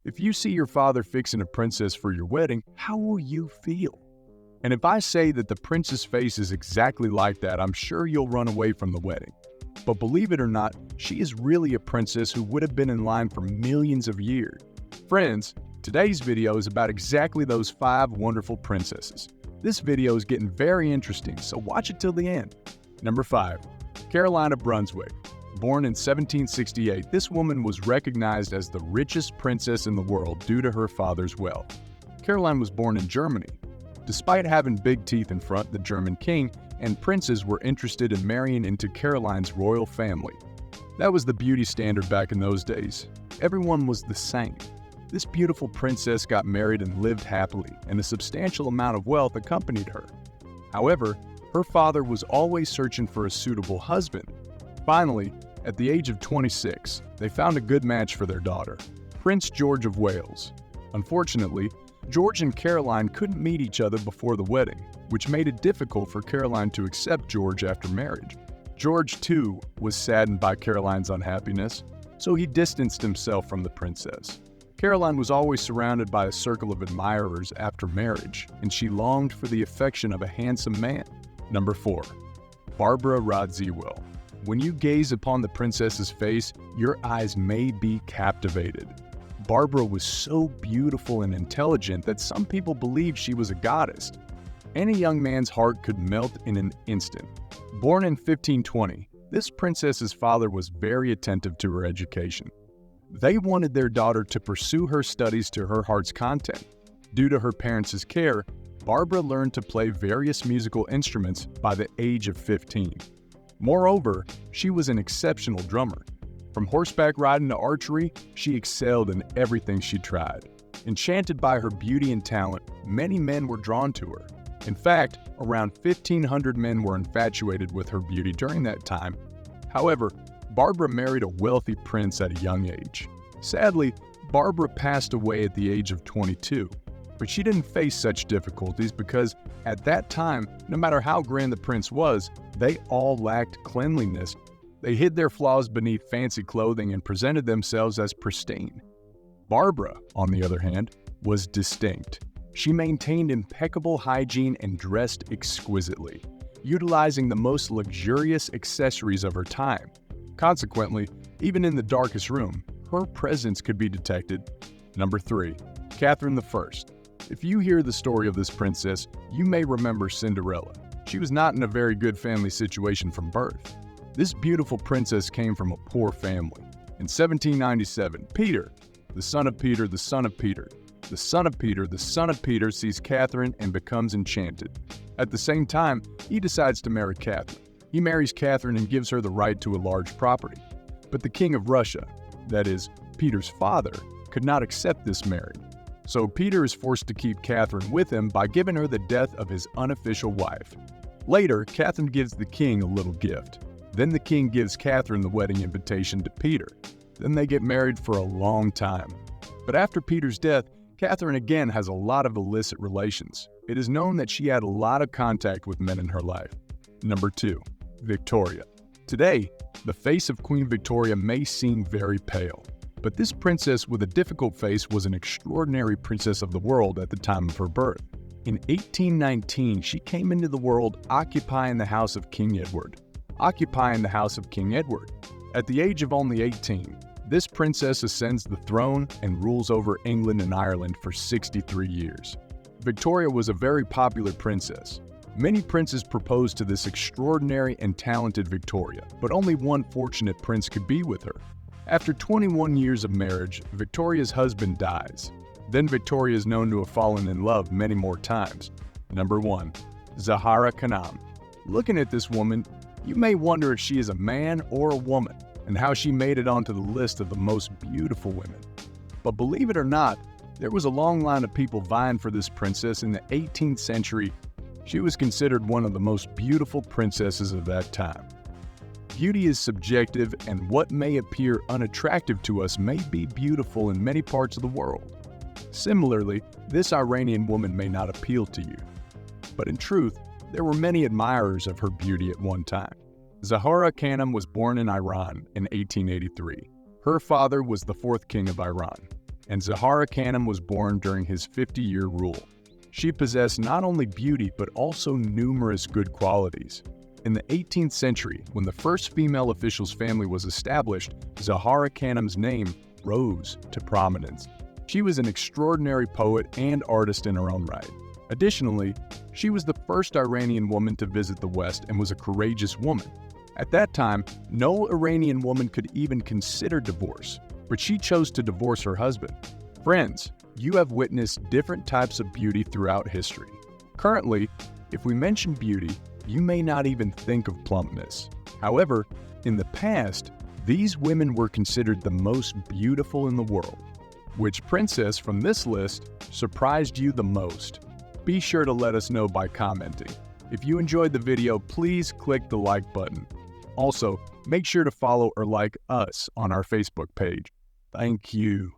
If you see your father fixing a princess for your wedding, how will you feel? And if I say that the prince's face is exactly like that, I'm sure you'll run away from the wedding. But believe it or not, she is really a princess who would have been in line for millions of years. Friends, today's video is about exactly those 5 wonderful princesses. This video is getting very interesting, so watch it till the end. Number 5. Caroline of Brunswick. Born in 1768, this woman was recognized as the richest princess in the world due to her father's wealth. Caroline was born in Germany. Despite having big teeth in front, the German king and princes were interested in marrying into Caroline's royal family. That was the beauty standard back in those days. Everyone was the same. This beautiful princess got married and lived happily, and a substantial amount of wealth accompanied her. However, her father was always searching for a suitable husband. Finally, at the age of 26, they found a good match for their daughter, Prince George of Wales. Unfortunately, George and Caroline couldn't meet each other before the wedding, which made it difficult for Caroline to accept George after marriage. George, too, was saddened by Caroline's unhappiness, so he distanced himself from the princess. Caroline was always surrounded by a circle of admirers after marriage, and she longed for the affection of a handsome man. Number 4. Barbara Radziwill. When you gaze upon the princess's face, your eyes may be captivated. Barbara was so beautiful and intelligent that some people believed she was a goddess. Any young man's heart could melt in an instant. Born in 1520, this princess's father was very attentive to her education. They wanted their daughter to pursue her studies to her heart's content. Due to her parents' care, Barbara learned to play various musical instruments by the age of 15. Moreover, she was an exceptional drummer. From horseback riding to archery, she excelled in everything she tried. Enchanted by her beauty and talent, many men were drawn to her. In fact, around 1,500 men were infatuated with her beauty during that time. However, Barbara married a wealthy prince at a young age. Sadly, Barbara passed away at the age of 22. But she didn't face such difficulties because, at that time, no matter how grand the prince was, they all lacked cleanliness. They hid their flaws beneath fancy clothing and presented themselves as pristine. Barbara, on the other hand, was distinct. She maintained impeccable hygiene and dressed exquisitely, utilizing the most luxurious accessories of her time. Consequently, even in the darkest room, her presence could be detected. Number 3. Catherine I. If you hear the story of this princess, you may remember Cinderella. She was not in a very good family situation from birth. This beautiful princess came from a poor family. In 1797, Peter, the son of Peter, the son of Peter, the son of Peter, the son of Peter sees Catherine and becomes enchanted. At the same time, he decides to marry Catherine. He marries Catherine and gives her the right to a large property. But the king of Russia, that is, Peter's father, could not accept this marriage. So Peter is forced to keep Catherine with him by giving her the death of his unofficial wife. Later, Catherine gives the king a little gift. Then the king gives Catherine the wedding invitation to Peter. Then they get married for a long time. But after Peter's death, Catherine again has a lot of illicit relations. It is known that she had a lot of contact with men in her life. Number 2. Victoria. Today, the face of Queen Victoria may seem very pale. But this princess with a difficult face was an extraordinary princess of the world at the time of her birth. In 1819, she came into the world occupying the house of King Edward. At the age of only 18, this princess ascends the throne and rules over England and Ireland for 63 years. Victoria was a very popular princess. Many princes proposed to this extraordinary and talented Victoria, but only one fortunate prince could be with her. After 21 years of marriage, Victoria's husband dies. Then Victoria is known to have fallen in love many more times. Number 1. Zahara Khanum. Looking at this woman, you may wonder if she is a man or a woman, and how she made it onto the list of the most beautiful women. But believe it or not, there was a long line of people vying for this princess in the 18th century. She was considered one of the most beautiful princesses of that time. Beauty is subjective, and what may appear unattractive to us may be beautiful in many parts of the world. Similarly, this Iranian woman may not appeal to you. But in truth, there were many admirers of her beauty at one time. Zahara Khanum was born in Iran in 1883. Her father was the 4th king of Iran. and Zahara Khanum was born during his 50-year rule. She possessed not only beauty but also numerous good qualities. In the 18th century, when the first female official's family was established, Zahara Khanum's name rose to prominence. She was an extraordinary poet and artist in her own right. Additionally, she was the first Iranian woman to visit the West and was a courageous woman. At that time, no Iranian woman could even consider divorce, but she chose to divorce her husband. Friends, you have witnessed different types of beauty throughout history. Currently, if we mention beauty, you may not even think of plumpness. However, in the past, these women were considered the most beautiful in the world. Which princess from this list surprised you the most? Be sure to let us know by commenting. If you enjoyed the video, please click the like button. Also, make sure to follow or like us on our Facebook page. Thank you.